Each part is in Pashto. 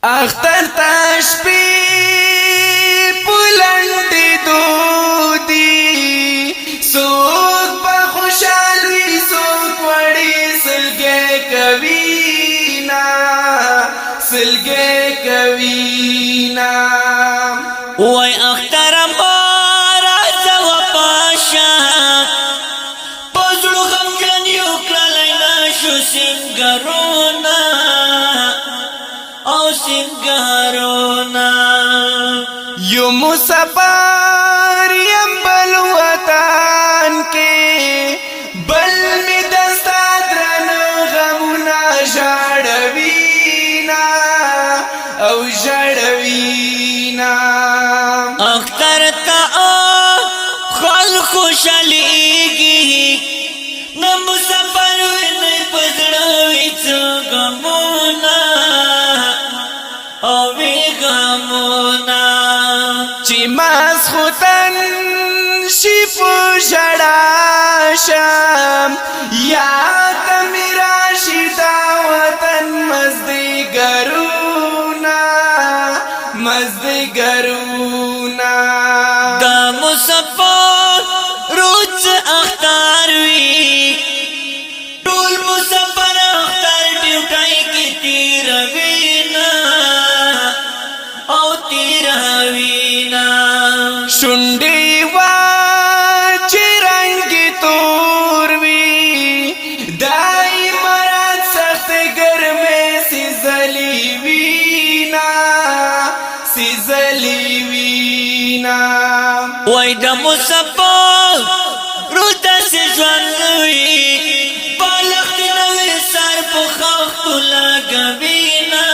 اختر تشبی پلندی دودی سوک پا خوشالوی سوک وڑی سلگے کوینا سلگے کوینا وای اختر مارا زو پاشا پزړو غم جن یو کلینا شو سنگرونا او سنگرونا یو مسافر یم بل وطن کې بل می دستا درن غمونه ژړوینا او ژړوینا اختر تا خل خوشالیږي نو مسافر نه پزړوي څو غمونه او وی غمونه چې ماس خوتن شیف ژړا شم یا تمیرا شیدا وطن مزدی ګرونا مزدی ګرونا دا مسافر روز اختر وی ټول مسافر اختر ډیوټای کې تیر وینا او تیر وینا شونډي وا چې رنگ تور وی دای مراد سخت ګرمه سیزلی وینا سیزلی وینا وای د مسافر روز سے ژوند وی بالښت نوې سر په خښت لګوینا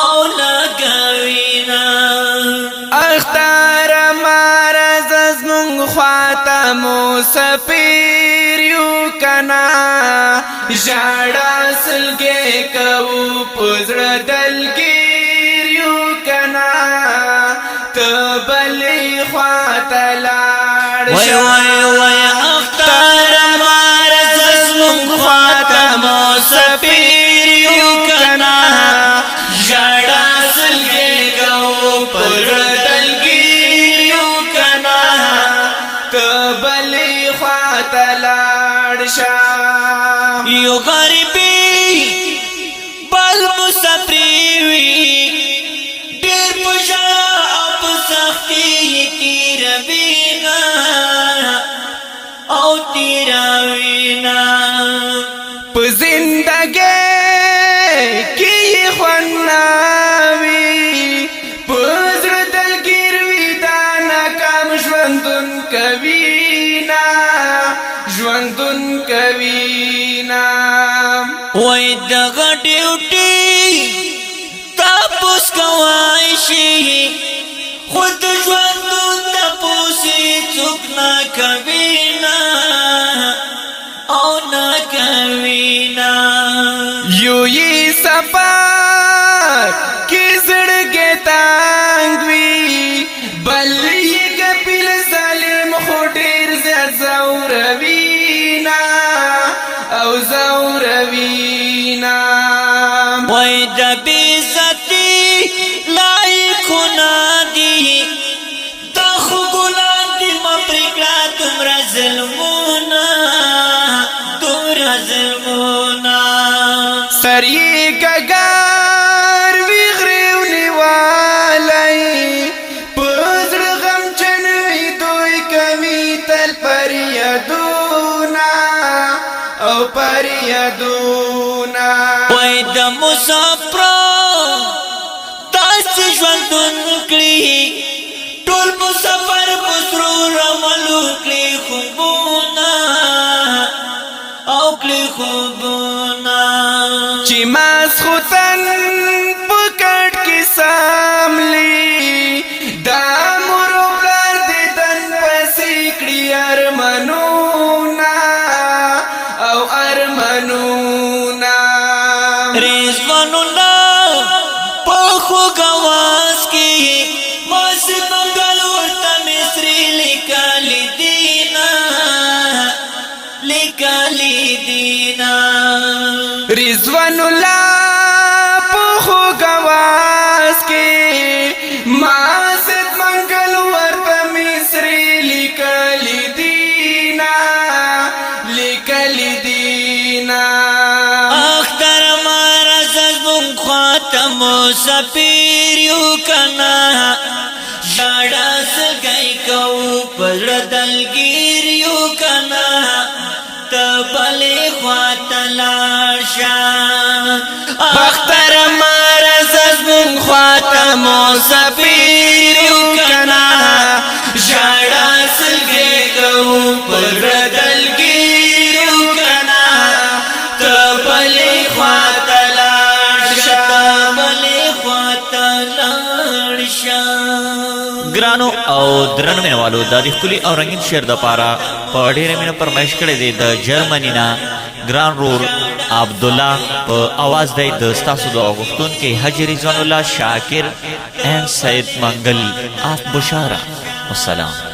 او لګوینا اختر مارز زمونږ خواته مسافر یو کنا ژړا سلګې کوو په زړه دلګیر یو کنا ته بلې خواته لاړ وای وای وای اختر مارز زمونږ خواته مسافر یو کنا ژړا سلګې کوو په زړه دلګیر یو کنا ته بلې خواته لاړ شه یو غریبی بل مسافری وی ډیر پښا په سختي تیر وینا او تیر وینا په زندګۍ کې خوناوي په زړه دلګیر وي دا ناکام ژوندون کوینا ژوندون کوینا وای دغه ډیوټي تاسو کوای شي خود ژوندون تاسو څوک نه کوینا او نه کوینا یو یې سفر کې زړګې تانګ وي بل یې کپیل ظالم خو ډېر زیات زوروینا او زوروینا وای د بیزتی لایقونه دي د خو ګلان دي مپرکړه دومره ظلمونه دومره ظلمونه سر یې ګګار وي غریو نیوالی په زړه غمجن وي دوی کوي تل پر یادونه او پر یادونه وای د مسافر تاسو ژوندون کړی ټول مسافر پسرو رملو کړی خوبونه او کړی خوبونه چې ماس خوتن پکړ کې ساملی دا مرو بلار دې دن پسې کړی ارمنونا او ارمنونا رضوان الله په خوګواس کې ماسه منګل ورته مصری لیکلی دینا لیکلی دینا رضوان الله په خوګ مسافر یو کنا ژړا سګی کو پر دلګیر یو کنا تبلې خواته لاړ شه بختر مرز زمون خواته مسافر یو کنا ژړا سګی کو پر دلګیر یو کنا تبلې خواته لاړ شه ګرانو او درنو مینوالو د دې ښکلي او رنګین شعر دپاره په ډېره مینه فرمایش کړی دی د جرمني نه ګران رور عبدالله په اواز دی د ستاسو دعا غوښتونکی حاجي رضوان الله شاکر اینڈ سید منگل آف بشارة والسلام.